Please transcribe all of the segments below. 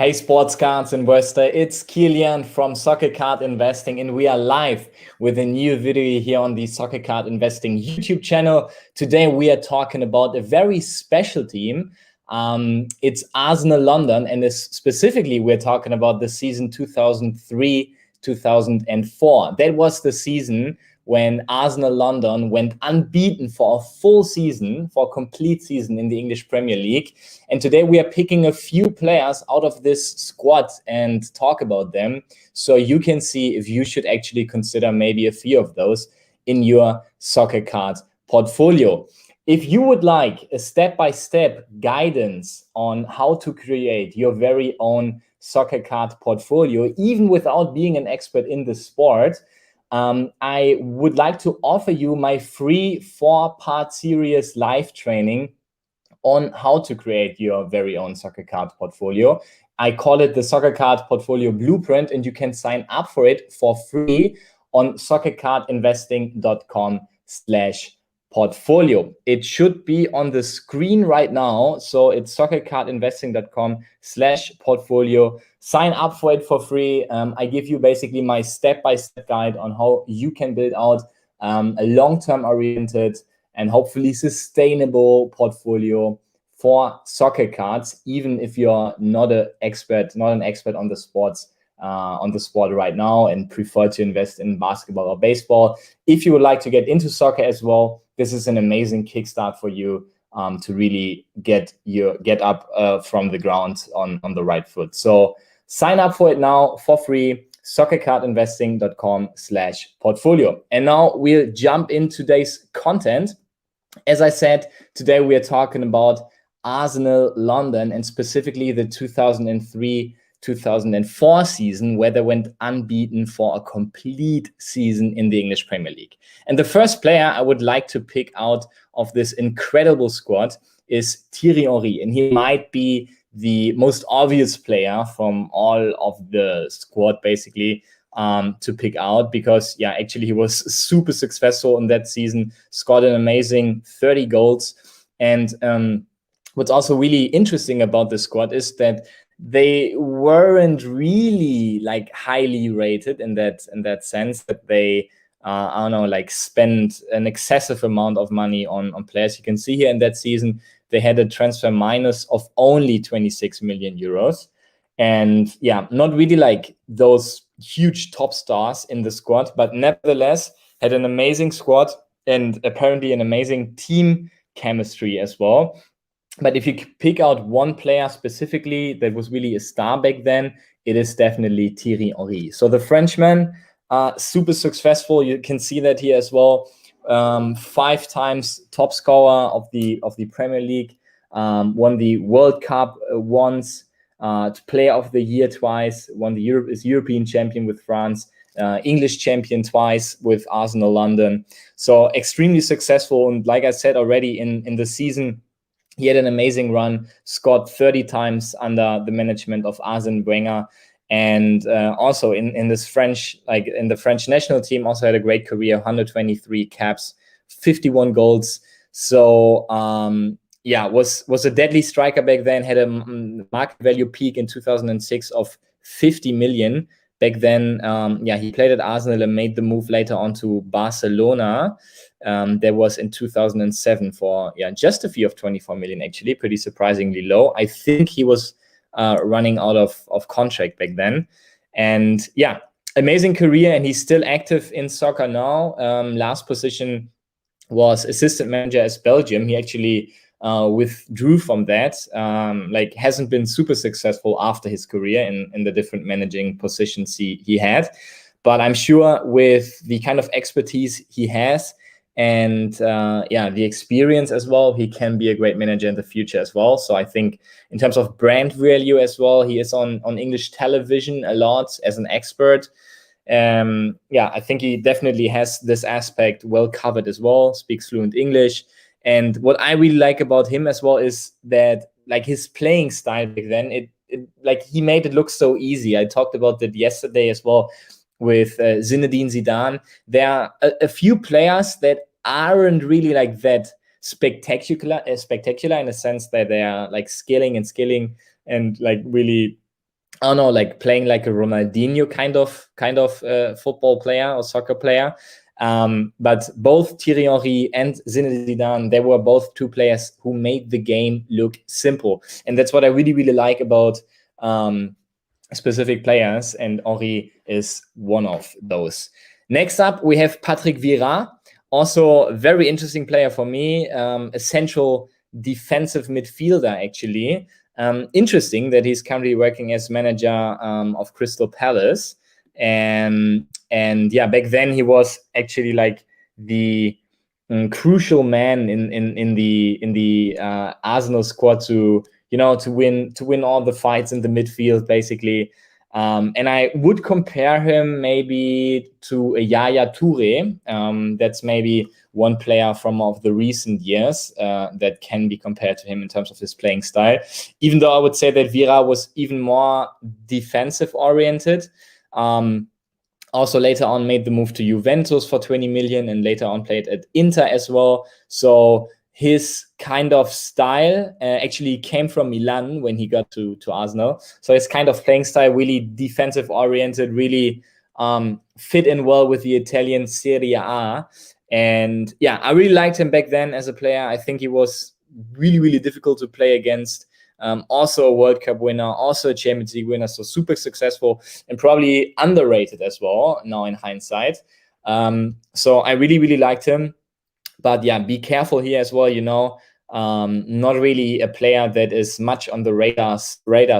Hey, sports cards investor, it's Kilian from Soccer Card Investing, and we are live with a new video here on the Soccer Card Investing YouTube channel. Today, we are talking about a very special team. It's Arsenal London, and specifically, we're talking about the season 2003-2004. That was the season when Arsenal London went unbeaten for a full season, for a complete season in the English Premier League. And today we are picking a few players out of this squad and talk about them, so you can see if you should actually consider maybe a few of those in your soccer card portfolio. If you would like a step-by-step guidance on how to create your very own soccer card portfolio, even without being an expert in the sport, I would like to offer you my free 4-part series live training on how to create your very own soccer card portfolio. I call it the Soccer Card Portfolio Blueprint, and you can sign up for it for free on soccercardinvesting.com/portfolio. It should be on the screen right now. So it's soccercardinvesting.com/portfolio. Sign up for it for free. I give you basically my step-by-step guide on how you can build out a long-term oriented and hopefully sustainable portfolio for soccer cards, even if you're not an expert on the sports, on the sport right now and prefer to invest in basketball or baseball. If you would like to get into soccer as well, this is an amazing kickstart for you to really get up from the ground on the right foot. So sign up for it now for free, soccercardinvesting.com/portfolio. And now we'll jump in today's content. As I said, today we are talking about Arsenal London, and specifically the 2003-2004 season, where they went unbeaten for a complete season in the English Premier League. And the first player I would like to pick out of this incredible squad is Thierry Henry, and he might be the most obvious player from all of the squad, basically, to pick out, because actually he was super successful in that season, scored an amazing 30 goals. And what's also really interesting about the squad is that they weren't really like highly rated in that sense, that they spend an excessive amount of money on players. You can see here in that season they had a transfer minus of only 26 million euros. And not really like those huge top stars in the squad, but nevertheless had an amazing squad and apparently an amazing team chemistry as well. But if you pick out one player specifically that was really a star back then, it is definitely Thierry Henry. So the Frenchman, super successful. You can see that here as well. 5 times top scorer of the Premier League, won the World Cup once, Player of the Year twice, won is European champion with France, English champion twice with Arsenal London. So extremely successful. And like I said already, in the season, he had an amazing run, scored 30 times under the management of Arsène Wenger. And also in this French, like in the French national team, also had a great career, 123 caps, 51 goals. So was a deadly striker back then, had a market value peak in 2006 of 50 million. Back then, he played at Arsenal and made the move later on to Barcelona. There was in 2007 for just a fee of 24 million, actually, pretty surprisingly low. I think he was running out of contract back then. And amazing career, and he's still active in soccer now. Last position was assistant manager as Belgium. He actually withdrew from that, hasn't been super successful after his career in the different managing positions he had. But I'm sure with the kind of expertise he has and the experience as well, he can be a great manager in the future as well. So I think in terms of brand value as well, he is on English television a lot as an expert. I think he definitely has this aspect well covered as well, speaks fluent English. And what I really like about him as well is that, like, his playing style back then, it he made it look so easy. I talked about that yesterday as well with Zinedine Zidane. There are a few players that aren't really like that spectacular in a sense that they are like skilling and like really I don't know, like playing like a Ronaldinho kind of football player or soccer player. But both Thierry Henry and Zinedine Zidane, they were both two players who made the game look simple. And that's what I really, really like about specific players, and Henry is one of those. Next up, we have Patrick Vieira, also a very interesting player for me, a central defensive midfielder, actually. Interesting that he's currently working as manager of Crystal Palace. And yeah, back then he was actually like the crucial man in the Arsenal squad to win all the fights in the midfield, basically. And I would compare him maybe to a Yaya Toure. That's maybe one player from of the recent years that can be compared to him in terms of his playing style. Even though I would say that Vieira was even more defensive oriented. Also later on made the move to Juventus for 20 million and later on played at Inter as well. So his kind of style actually came from Milan when he got to Arsenal. So his kind of playing style, really defensive oriented, really fit in well with the Italian Serie A. And yeah, I really liked him back then as a player. I think he was really, really difficult to play against. Also a World Cup winner, also a Champions League winner, so super successful and probably underrated as well now in hindsight. So I really, really liked him. But yeah, be careful here as well, not really a player that is much on the radar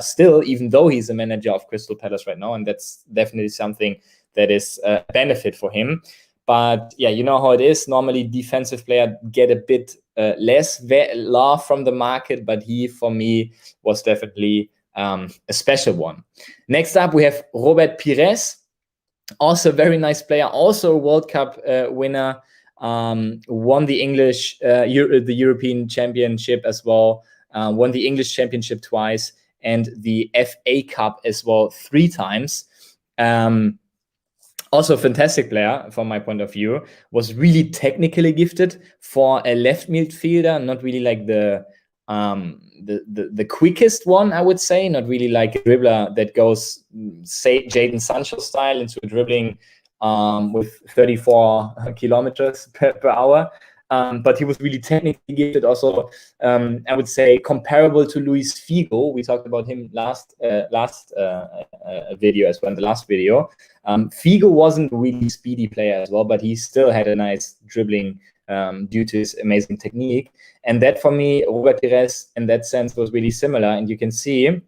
still, even though he's a manager of Crystal Palace right now. And that's definitely something that is a benefit for him. But yeah, you know how it is. Normally, defensive players get a bit less love from the market, but he, for me, was definitely a special one. Next up, we have Robert Pires, also a very nice player, also a World Cup winner, won the the European Championship as well, won the English Championship twice, and the FA Cup as well 3 times. Also a fantastic player from my point of view, was really technically gifted for a left midfielder, not really like the quickest one, I would say, not really like a dribbler that goes, say, Jadon Sancho style into dribbling with 34 kilometers per hour. But he was really technically gifted. Also, I would say comparable to Luis Figo. We talked about him last video as well, in the last video. Figo wasn't a really speedy player as well, but he still had a nice dribbling due to his amazing technique. And that, for me, Robert Pires, in that sense, was really similar. And you can see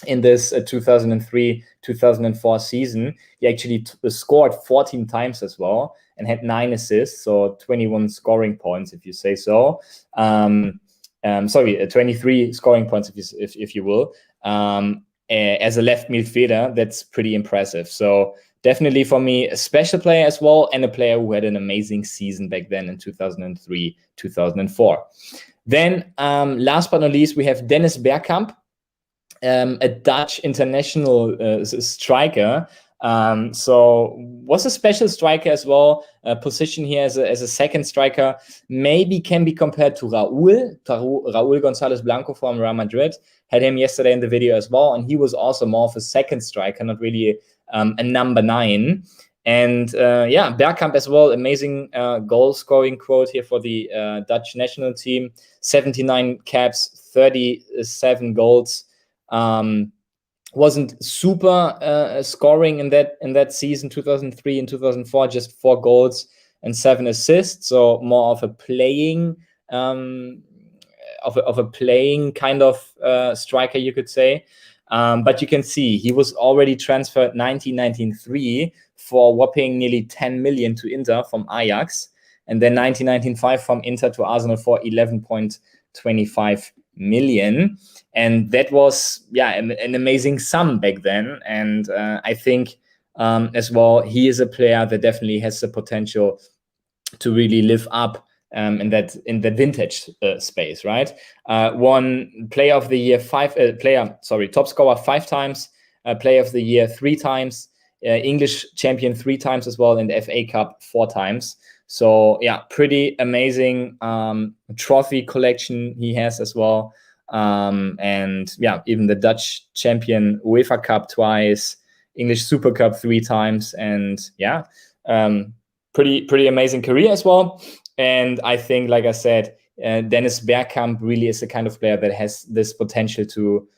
in this 2003-2004 season, he actually scored 14 times as well and had 9 assists, so 21 scoring points, if you say so. 23 scoring points, if you will. As a left midfielder, that's pretty impressive. So definitely for me, a special player as well, and a player who had an amazing season back then in 2003-2004. Then, last but not least, we have Dennis Bergkamp, a Dutch international striker. So was a special striker as well. Position here as a second striker, maybe can be compared to Raúl González Blanco from Real Madrid. Had him yesterday in the video as well, and he was also more of a second striker, not really a number 9. And yeah, Bergkamp as well, amazing goal scoring quote here for the Dutch national team. 79 caps, 37 goals. Wasn't super scoring in that season, 2003 and 2004, just 4 goals and 7 assists. So more of a playing of a playing kind of striker, you could say. But you can see he was already transferred 1993 for whopping nearly 10 million to Inter from Ajax, and then 1995 from Inter to Arsenal for 11.25 million. And that was, yeah, an amazing sum back then. And I think as well, he is a player that definitely has the potential to really live up in the vintage space, right? Won player of the year top scorer 5 times, player of the year 3 times, English champion 3 times as well, and the FA Cup 4 times. So yeah, pretty amazing trophy collection he has as well. And yeah, even the Dutch champion UEFA Cup twice, English Super Cup 3 times, and yeah, pretty amazing career as well. And I think, like I said, Dennis Bergkamp really is the kind of player that has this potential to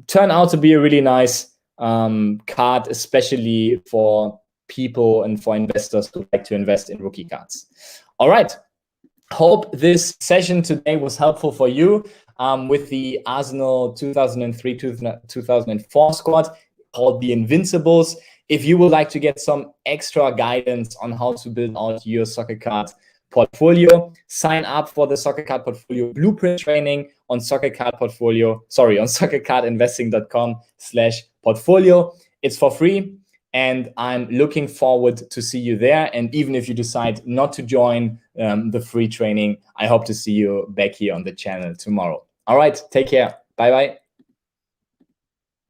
turn out to be a really nice card, especially for people and for investors who like to invest in rookie cards. All right. Hope this session today was helpful for you with the Arsenal 2003-2004 squad called the Invincibles. If you would like to get some extra guidance on how to build out your soccer card portfolio, sign up for the soccer card portfolio blueprint training on soccercardportfolio.com/portfolio. It's for free, and I'm looking forward to see you there. And even if you decide not to join the free training, I hope to see you back here on the channel tomorrow. All right, take care. Bye-bye.